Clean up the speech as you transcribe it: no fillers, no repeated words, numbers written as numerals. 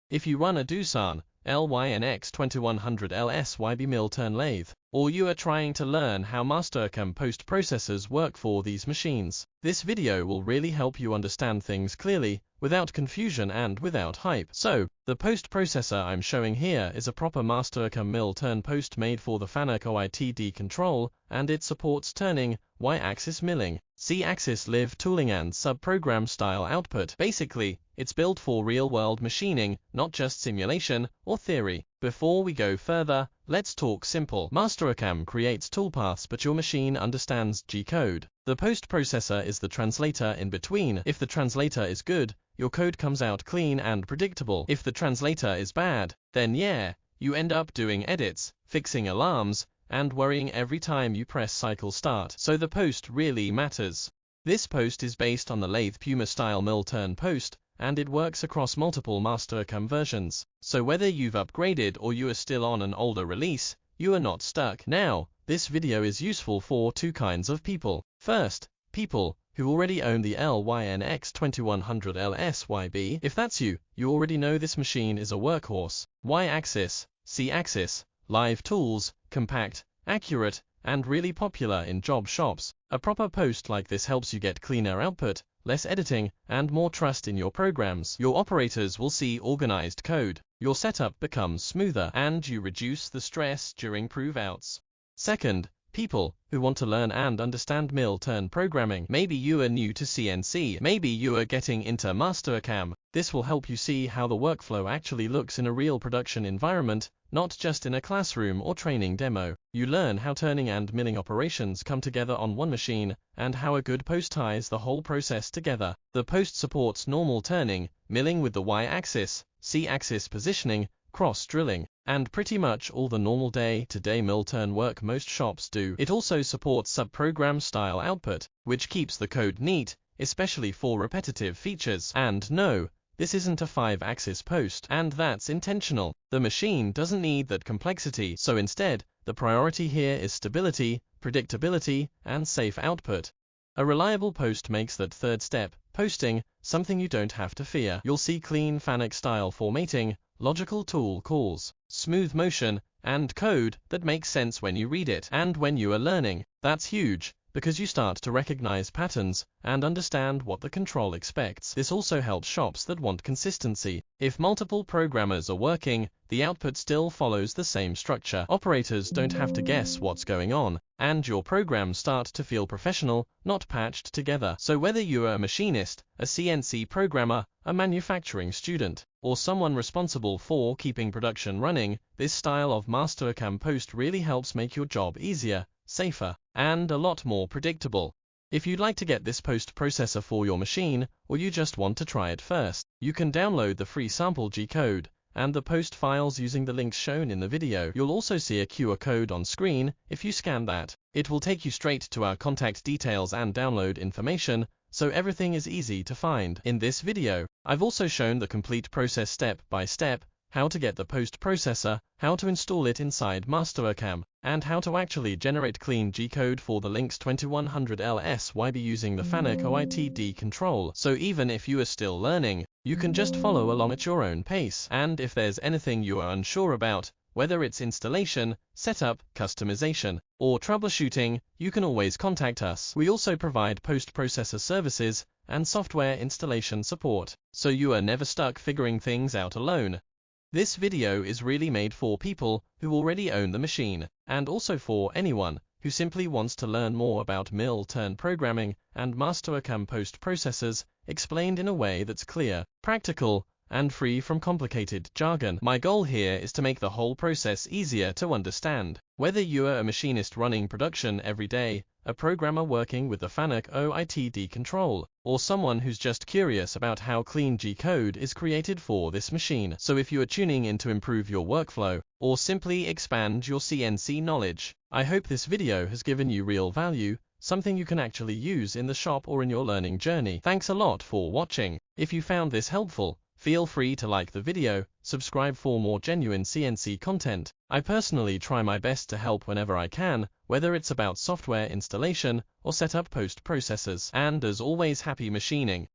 If you run a DOOSAN LYNX 2100 LSYB mill-turn lathe, or you are trying to learn how Mastercam post-processors work for these machines, this video will really help you understand things clearly, without confusion and without hype. So, the post-processor I'm showing here is a proper Mastercam mill-turn post made for the Fanuc G-code control, and it supports turning, Y-axis milling, Z-axis lathe tooling and subprogram style output. Basically, it's built for real-world machining, not just simulation or theory. Before we go further, let's talk simple. Mastercam creates toolpaths, but your machine understands G-code. The post-processor is the translator in between. If the translator is good, your code comes out clean and predictable. If the translator is bad, then yeah, you end up doing edits, fixing alarms, and worrying every time you press cycle start. So the post really matters. This post is based on the Lathe Puma style mill-turn post, and it works across multiple Mastercam versions. So whether you've upgraded or you are still on an older release, you are not stuck. Now, this video is useful for two kinds of people. First, people who already own the LYNX 2100 LSYB. If that's you, you already know this machine is a workhorse. Y-axis, Z-axis, live tools, compact, accurate, and really popular in job shops. A proper post like this helps you get cleaner output, less editing, and more trust in your programs. Your operators will see organized code, your setup becomes smoother, and you reduce the stress during prove-outs. Second, people who want to learn and understand mill-turn programming. Maybe you are new to CNC, maybe you are getting into Mastercam. This will help you see how the workflow actually looks in a real production environment, not just in a classroom or training demo. You learn how turning and milling operations come together on one machine, and how a good post ties the whole process together. The post supports normal turning, milling with the Y-axis, Z-axis positioning, cross-drilling, and pretty much all the normal day-to-day mill-turn work most shops do. It also supports subprogram style output, which keeps the code neat, especially for repetitive features. And no, this isn't a 5-axis post, and that's intentional. The machine doesn't need that complexity, so instead, the priority here is stability, predictability, and safe output. A reliable post makes that third step, posting, something you don't have to fear. You'll see clean Fanuc-style formatting, logical tool calls, smooth motion, and code that makes sense when you read it. And when you are learning, that's huge, because you start to recognize patterns and understand what the control expects. This also helps shops that want consistency. If multiple programmers are working, the output still follows the same structure. Operators don't have to guess what's going on, and your programs start to feel professional, not patched together. So whether you are a machinist, a CNC programmer, a manufacturing student, or someone responsible for keeping production running, this style of Mastercam post really helps make your job easier, safer, and a lot more predictable. If you'd like to get this post-processor for your machine, or you just want to try it first, you can download the free sample G-code and the post files using the links shown in the video. You'll also see a QR code on screen. If you scan that, it will take you straight to our contact details and download information, so everything is easy to find. In this video, I've also shown the complete process step by step, how to get the post-processor, how to install it inside Mastercam, and how to actually generate clean G-code for the LYNX 2100 LSYB using the Fanuc G-code control. So even if you are still learning, you can just follow along at your own pace. And if there's anything you are unsure about, whether it's installation, setup, customization, or troubleshooting, you can always contact us. We also provide post-processor services and software installation support, so you are never stuck figuring things out alone. This video is really made for people who already own the machine, and also for anyone who simply wants to learn more about mill-turn programming and Mastercam post-processors explained in a way that's clear, practical, and free from complicated jargon. My goal here is to make the whole process easier to understand. Whether you are a machinist running production every day, a programmer working with the Fanuc G-code control, or someone who's just curious about how clean G-code is created for this machine. So if you are tuning in to improve your workflow, or simply expand your CNC knowledge, I hope this video has given you real value, something you can actually use in the shop or in your learning journey. Thanks a lot for watching. If you found this helpful, feel free to like the video, subscribe for more genuine CNC content. I personally try my best to help whenever I can, whether it's about software installation or setup post-processors. And as always, happy machining!